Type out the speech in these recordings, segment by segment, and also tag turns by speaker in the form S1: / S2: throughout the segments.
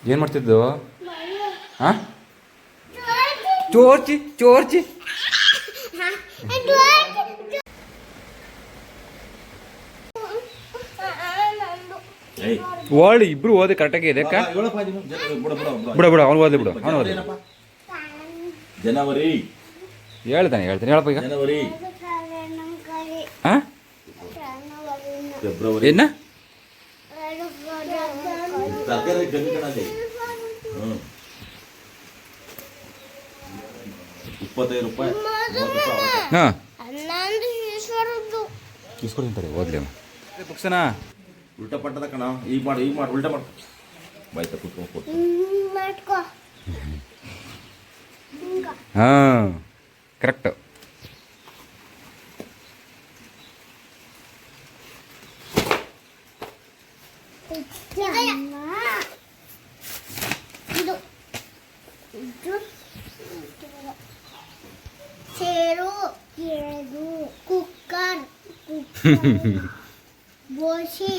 S1: ಏನು ಮಾಡ್ತಿದ್ದು? ಹಾಂ, ಚೋರ್ಚಿ ಚೋರ್ಚಿ. ಓಲ್ಡ್ ಇಬ್ರು ಓದಿ ಕರೆಕ್ಟಾಗಿ ಇದೆ ಅಕ್ಕ. ಬಿಡ ಬಿಡ ಅವ್ನು ಓದಿ ಬಿಡು, ಅವ್ನು ಓದಿ.
S2: ಜನವರಿ
S1: ಹೇಳ್ತಾನೆ ಹೇಳಪ್ಪ ಈಗ.
S2: ಜನವರಿ
S1: ಹಾಂ,
S2: ಫೆಬ್ರವರಿ
S1: ಏನ
S2: ತರಕಾರಿ ಗಂಟೆ 25 ರೂಪಾಯಿ.
S1: ಹಾಂ, ಇಸ್ಕೊಡ್ತಾರೆ ಓದ್ಲಿ ಅಮ್ಮ. ಬುಕ್ಸನ
S2: ಉಲ್ಟಾ ಪಟ್ಟದ ಕಣ. ಈಗ ಮಾಡಿ ಉಲ್ಟಾ ಮಾಡು. ಬಾಯ್ತಾ ಕೂತ್ಕೊಂಡು
S1: ಹಾಂ, ಕರೆಕ್ಟು.
S3: ಕುಕ್ಕರ್ ಬೋಶಿ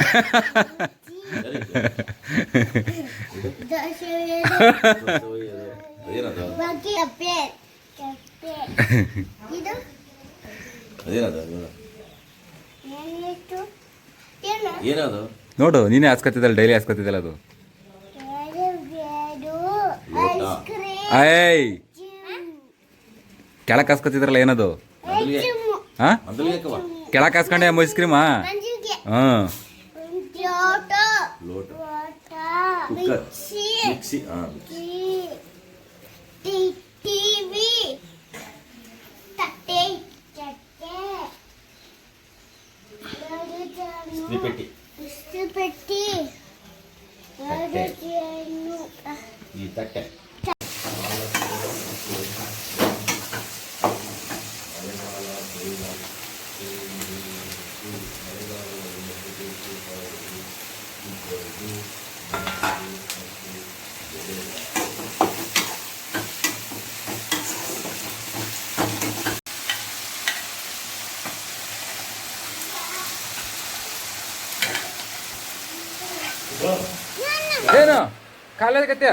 S2: ಏನದು
S1: ನೋಡು, ನೀನೇ ಹಾಸ್ಕೊತಿದ್ದಲ್ಲ, ಡೈಲಿ ಹಾಸ್ಕೊತಿದ್ದಲ್ಲ ಅದು. ಏಯ್, ಕೆಳಕ್ಕೆ ಹಾಸ್ಕೊತಿದ್ರಲ್ಲ ಏನದು? ಹಾಂ, ಕೆಳಕ್ಕೆ ಹಾಸ್ಕೊಂಡೆ ಐಸ್ ಕ್ರೀಮಾ? ಹಾಂ,
S2: ಲೋಟ ಕುಕ್ಕರ್ ಮಿಕ್ಸಿ
S3: ಟಿವಿ ತಟ್ಟೆ
S2: ಪೆಟ್ಟಿ
S3: ಪೆಟ್ಟಿ
S2: ಈ ತಟ್ಟೆ.
S1: ಏನು ಕಾಲೇಜ್ ಕತ್ಯ?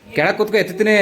S1: ಕೆಳಗೆ ಕೂತ್ಕೊ, ಎತ್ತೀನಿ.